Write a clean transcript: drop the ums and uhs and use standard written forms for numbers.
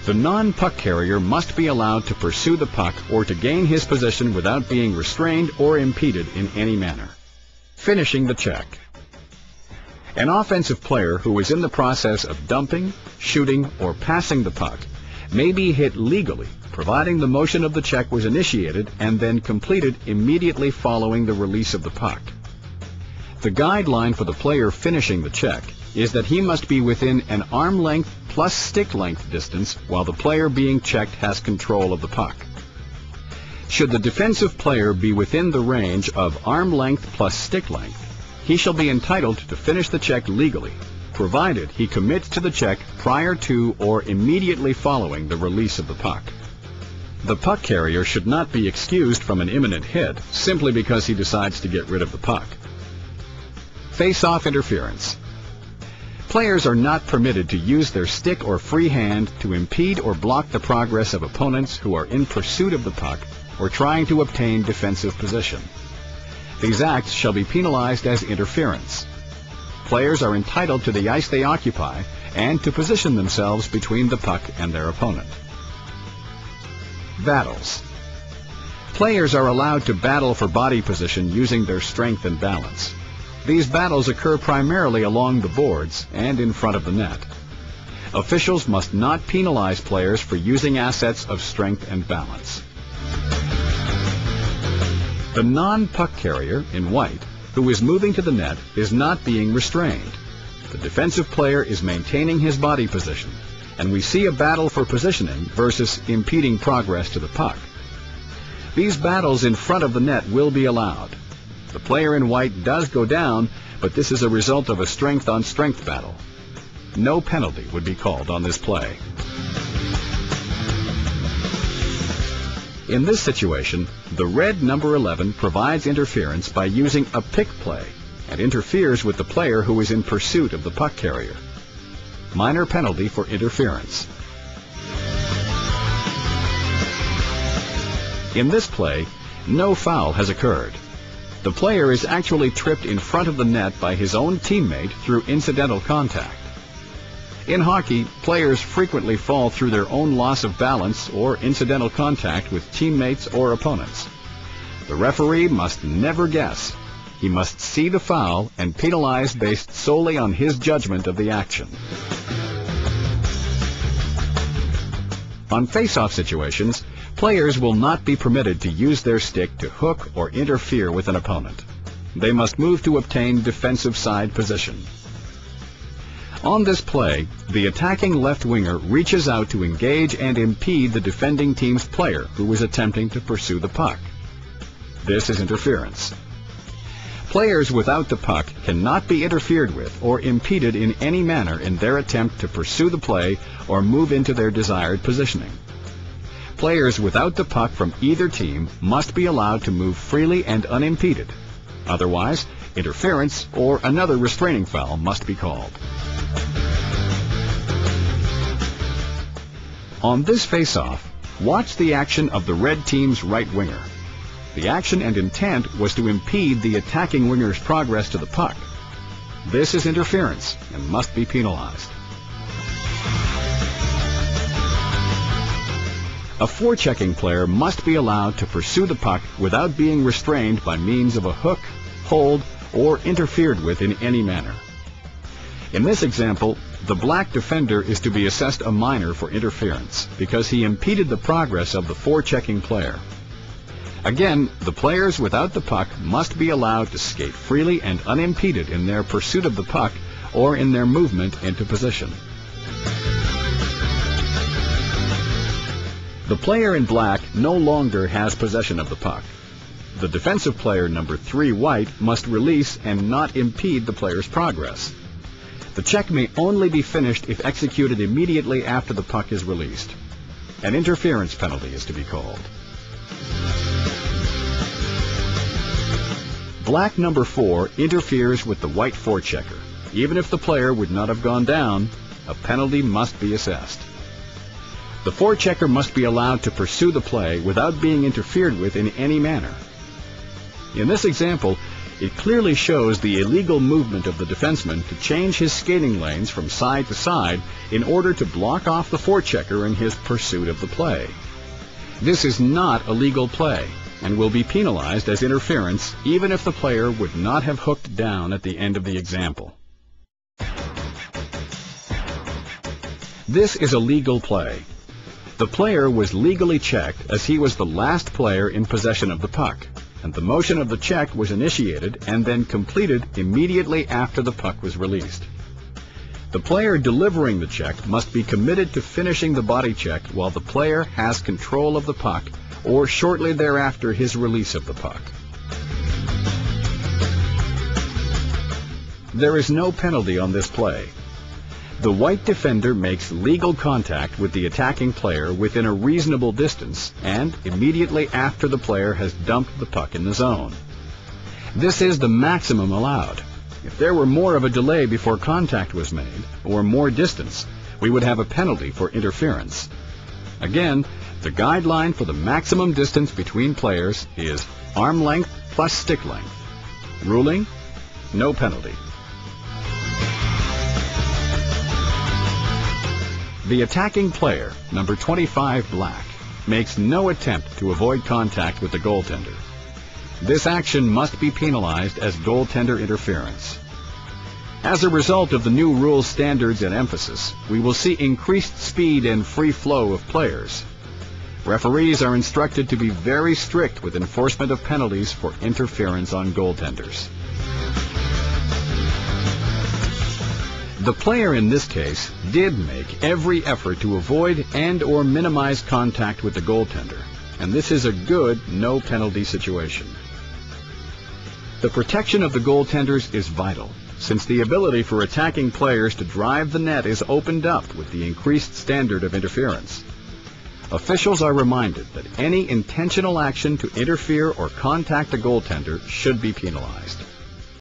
The non-puck carrier must be allowed to pursue the puck or to gain his position without being restrained or impeded in any manner. Finishing the check. An offensive player who is in the process of dumping, shooting, or passing the puck may be hit legally, providing the motion of the check was initiated and then completed immediately following the release of the puck. The guideline for the player finishing the check is that he must be within an arm length plus stick length distance while the player being checked has control of the puck. Should the defensive player be within the range of arm length plus stick length, he shall be entitled to finish the check legally, provided he commits to the check prior to or immediately following the release of the puck. The puck carrier should not be excused from an imminent hit simply because he decides to get rid of the puck. Face-off interference. Players are not permitted to use their stick or free hand to impede or block the progress of opponents who are in pursuit of the puck or trying to obtain defensive position. These acts shall be penalized as interference. Players are entitled to the ice they occupy and to position themselves between the puck and their opponent. Battles. Players are allowed to battle for body position using their strength and balance. These battles occur primarily along the boards and in front of the net. Officials must not penalize players for using assets of strength and balance. The non-puck carrier, in white, who is moving to the net, is not being restrained. The defensive player is maintaining his body position, and we see a battle for positioning versus impeding progress to the puck. These battles in front of the net will be allowed. The player in white does go down, but this is a result of a strength-on-strength battle. No penalty would be called on this play. In this situation, the red number 11 provides interference by using a pick play and interferes with the player who is in pursuit of the puck carrier. Minor penalty for interference. In this play, no foul has occurred. The player is actually tripped in front of the net by his own teammate through incidental contact. In hockey, players frequently fall through their own loss of balance or incidental contact with teammates or opponents. The referee must never guess. He must see the foul and penalize based solely on his judgment of the action. On face-off situations, players will not be permitted to use their stick to hook or interfere with an opponent. They must move to obtain defensive side position. On this play, the attacking left winger reaches out to engage and impede the defending team's player who is attempting to pursue the puck. This is interference. Players without the puck cannot be interfered with or impeded in any manner in their attempt to pursue the play or move into their desired positioning. Players without the puck from either team must be allowed to move freely and unimpeded. Otherwise, interference or another restraining foul must be called. On this face-off, watch the action of the red team's right winger. The action and intent was to impede the attacking winger's progress to the puck. This is interference and must be penalized. A forechecking player must be allowed to pursue the puck without being restrained by means of a hook, hold, or interfered with in any manner. In this example, the black defender is to be assessed a minor for interference because he impeded the progress of the forechecking player. Again, the players without the puck must be allowed to skate freely and unimpeded in their pursuit of the puck or in their movement into position. The player in black no longer has possession of the puck. The defensive player, number 3 white, must release and not impede the player's progress. The check may only be finished if executed immediately after the puck is released. An interference penalty is to be called. Black number 4 interferes with the white forechecker. Even if the player would not have gone down, a penalty must be assessed. The forechecker must be allowed to pursue the play without being interfered with in any manner. In this example, It clearly shows the illegal movement of the defenseman to change his skating lanes from side to side in order to block off the forechecker in his pursuit of the play. This is not a legal play and will be penalized as interference even if the player would not have hooked down at the end of the example. This is a legal play. The player was legally checked as he was the last player in possession of the puck, and the motion of the check was initiated and then completed immediately after the puck was released. The player delivering the check must be committed to finishing the body check while the player has control of the puck or shortly thereafter his release of the puck. There is no penalty on this play. The white defender makes legal contact with the attacking player within a reasonable distance and immediately after the player has dumped the puck in the zone. This is the maximum allowed. If there were more of a delay before contact was made, or more distance, we would have a penalty for interference. Again, the guideline for the maximum distance between players is arm length plus stick length. Ruling, no penalty. The attacking player, number 25 black, makes no attempt to avoid contact with the goaltender. This action must be penalized as goaltender interference. As a result of the new rule standards and emphasis, we will see increased speed and free flow of players. Referees are instructed to be very strict with enforcement of penalties for interference on goaltenders. The player in this case did make every effort to avoid and/or minimize contact with the goaltender, and this is a good no penalty situation. The protection of the goaltenders is vital, since the ability for attacking players to drive the net is opened up with the increased standard of interference. Officials are reminded that any intentional action to interfere or contact a goaltender should be penalized.